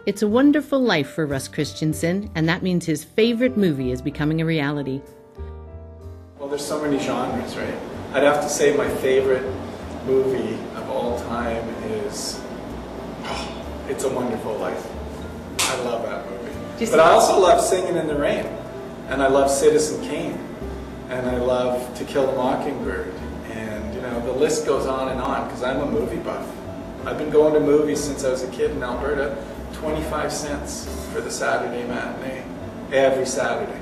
It's a wonderful life for Russ Christensen, and that means his favorite movie is becoming a reality. Well, there's so many genres, right? I'd have to say my favorite movie of all time is It's a Wonderful Life. I love that movie. But I also love Singing in the Rain, and I love Citizen Kane, and I love To Kill a Mockingbird, and you know, the list goes on, because I'm a movie buff. I've been going to movies since I was a kid in Alberta, 25 cents for the Saturday matinee, every Saturday.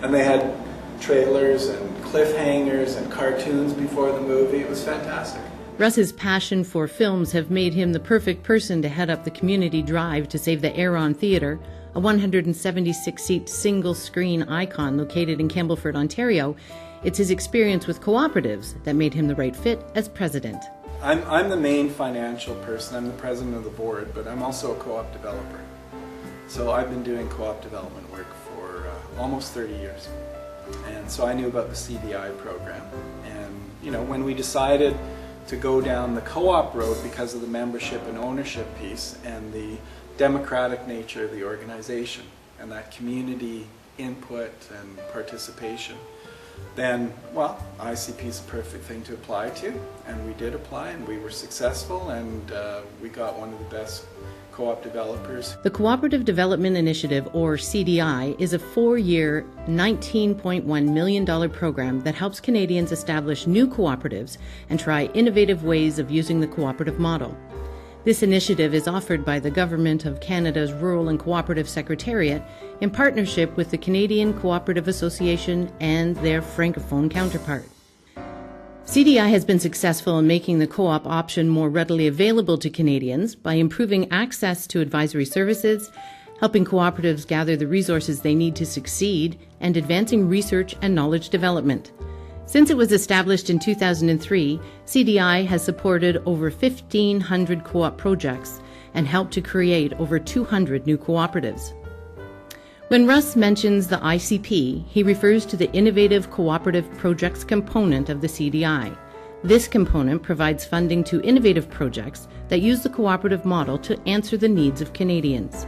And they had trailers and cliffhangers and cartoons before the movie. It was fantastic. Russ's passion for films have made him the perfect person to head up the community drive to save the Aron Theatre, a 176-seat single-screen icon located in Campbellford, Ontario. It's his experience with cooperatives that made him the right fit as president. I'm the main financial person. I'm the president of the board, but I'm also a co-op developer. So I've been doing co-op development work for almost 30 years. And so I knew about the CDI program. And you know, when we decided to go down the co-op road because of the membership and ownership piece and the democratic nature of the organization and that community input and participation, then, well, ICP is the perfect thing to apply to, and we did apply, and we were successful, and we got one of the best co-op developers. The Cooperative Development Initiative, or CDI, is a 4-year, $19.1 million program that helps Canadians establish new cooperatives and try innovative ways of using the cooperative model. This initiative is offered by the Government of Canada's Rural and Cooperative Secretariat in partnership with the Canadian Cooperative Association and their Francophone counterpart. CDI has been successful in making the co-op option more readily available to Canadians by improving access to advisory services, helping cooperatives gather the resources they need to succeed, and advancing research and knowledge development. Since it was established in 2003, CDI has supported over 1,500 co-op projects and helped to create over 200 new cooperatives. When Russ mentions the ICP, he refers to the Innovative Cooperative Projects component of the CDI. This component provides funding to innovative projects that use the cooperative model to answer the needs of Canadians.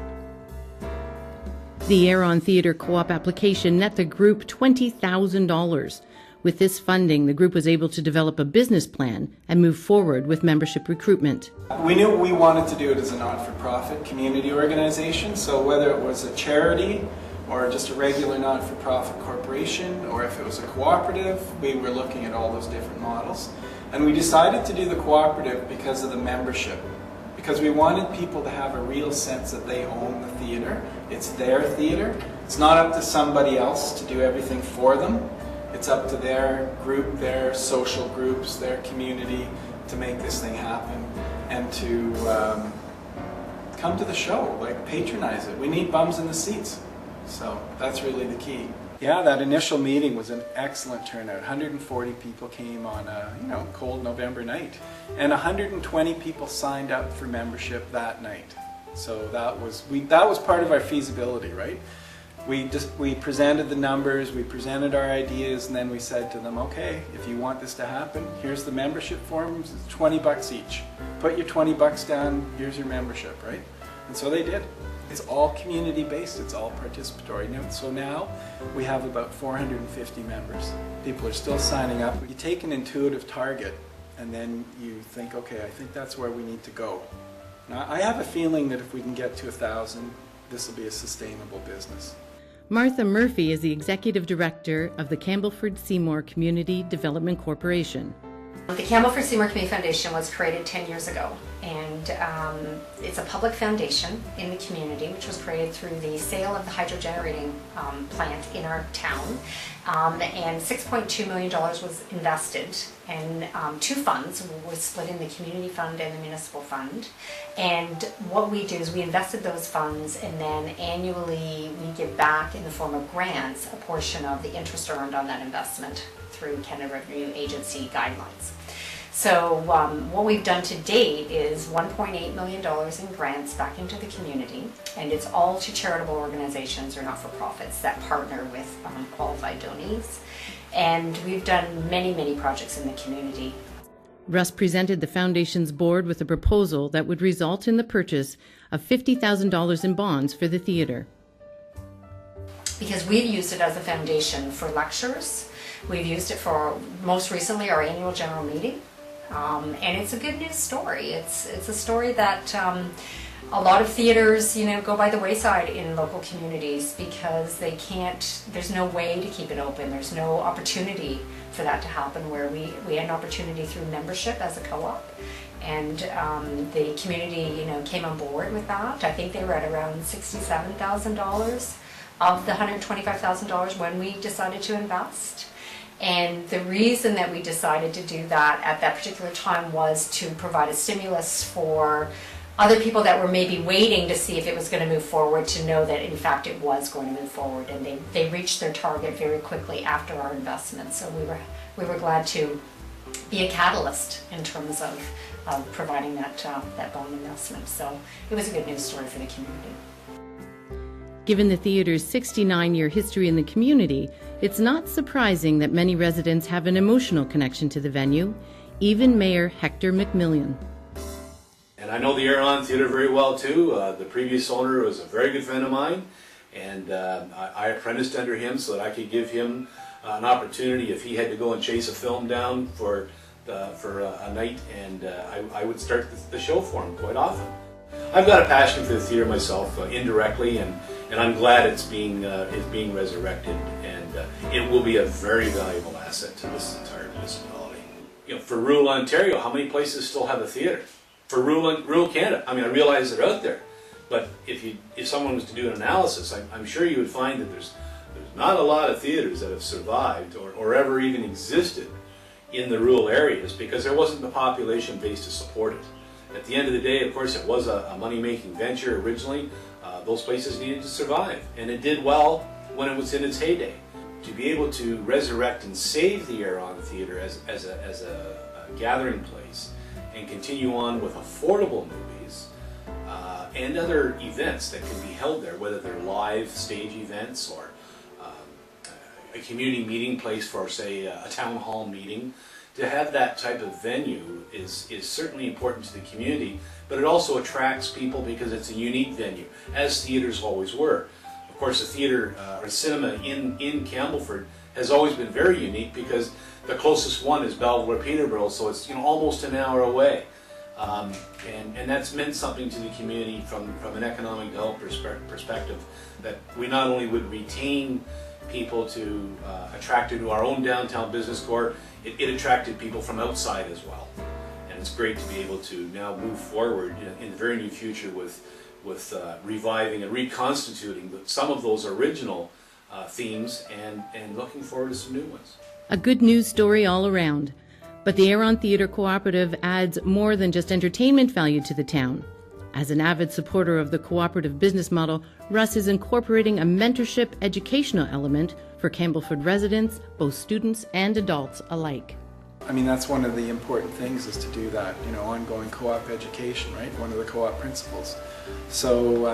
The Aron Theatre Co-op application net the group $20,000. With this funding, the group was able to develop a business plan and move forward with membership recruitment. We knew we wanted to do it as a not-for-profit community organization, so whether it was a charity or just a regular not-for-profit corporation, or if it was a cooperative, we were looking at all those different models. And we decided to do the cooperative because of the membership, because we wanted people to have a real sense that they own the theatre. It's their theatre. It's not up to somebody else to do everything for them. It's up to their group, their social groups, their community to make this thing happen and to come to the show, like patronize it. We need bums in the seats. So that's really the key. Yeah, that initial meeting was an excellent turnout. 140 people came on a cold November night, and 120 people signed up for membership that night. So that was part of our feasibility, right? We presented the numbers, we presented our ideas, and then we said to them, okay, if you want this to happen, here's the membership forms, it's $20 each. Put your $20 down, here's your membership, right? And so they did. It's all community-based, it's all participatory. So now we have about 450 members. People are still signing up. You take an intuitive target, and then you think, okay, I think that's where we need to go. Now, I have a feeling that if we can get to 1,000, this will be a sustainable business. Martha Murphy is the Executive Director of the Campbellford-Seymour Community Development Corporation. The Campbellford-Seymour Community Foundation was created 10 years ago, and it's a public foundation in the community which was created through the sale of the hydrogenerating plant in our town, and $6.2 million was invested, and two funds were split in the community fund and the municipal fund. And what we do is we invested those funds, and then annually we give back in the form of grants a portion of the interest earned on that investment through Canada Revenue Agency guidelines. So what we've done to date is $1.8 million in grants back into the community, and it's all to charitable organizations or not-for-profits that partner with qualified donees. And we've done many, many projects in the community. Russ presented the Foundation's board with a proposal that would result in the purchase of $50,000 in bonds for the theatre. Because we've used it as a foundation for lectures. We've used it for, most recently, our annual general meeting. And it's a good news story. It's a story that a lot of theaters, go by the wayside in local communities because they can't, there's no way to keep it open. There's no opportunity for that to happen, where we had an opportunity through membership as a co-op. And the community, came on board with that. I think they were at around $67,000 of the $125,000 when we decided to invest. And the reason that we decided to do that at that particular time was to provide a stimulus for other people that were maybe waiting to see if it was going to move forward, to know that in fact it was going to move forward, and they reached their target very quickly after our investment. So we were glad to be a catalyst in terms of providing that bond investment. So it was a good news story for the community. Given the theater's 69-year history in the community, it's not surprising that many residents have an emotional connection to the venue, even Mayor Hector McMillian. And I know the Aron Theatre very well too. The previous owner was a very good friend of mine, and I apprenticed under him so that I could give him an opportunity if he had to go and chase a film down for a night, and I would start the show for him quite often. I've got a passion for the theatre myself, indirectly, and I'm glad it's being resurrected, and it will be a very valuable asset to this entire municipality. For rural Ontario, how many places still have a theatre? For rural Canada, I realize they're out there, but if someone was to do an analysis, I'm sure you would find that there's not a lot of theatres that have survived or ever even existed in the rural areas, because there wasn't the population base to support it. At the end of the day, of course, it was a money-making venture originally. Those places needed to survive, and it did well when it was in its heyday. To be able to resurrect and save the Aron Theatre as a gathering place, and continue on with affordable movies and other events that can be held there, whether they're live stage events or a community meeting place for, say, a town hall meeting. To have that type of venue is certainly important to the community, but it also attracts people because it's a unique venue, as theaters always were. Of course, the theater or cinema in Campbellford has always been very unique, because the closest one is Belleville or Peterborough, so it's almost an hour away, and that's meant something to the community from an economic development perspective, that we not only would retain people to attract into our own downtown business core, it attracted people from outside as well. And it's great to be able to now move forward in the very near future with reviving and reconstituting some of those original themes and looking forward to some new ones. A good news story all around. But the Aron Theatre Co-operative adds more than just entertainment value to the town. As an avid supporter of the cooperative business model, Russ is incorporating a mentorship educational element for Campbellford residents, both students and adults alike. That's one of the important things, is to do that, ongoing co-op education, right? One of the co-op principles. So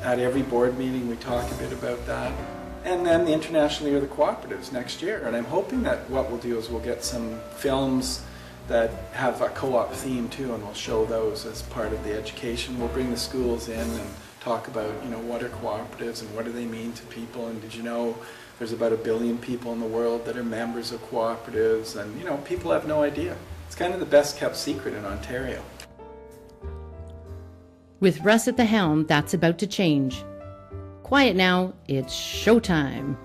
at every board meeting we talk a bit about that. And then the International Year of the Cooperatives next year. And I'm hoping that what we'll do is we'll get some films that have a co-op theme too, and we'll show those as part of the education. We'll bring the schools in and talk about, what are cooperatives and what do they mean to people, and did you know there's about 1 billion people in the world that are members of cooperatives, and people have no idea. It's kind of the best kept secret in Ontario. With Russ at the helm, that's about to change. Quiet now, it's showtime.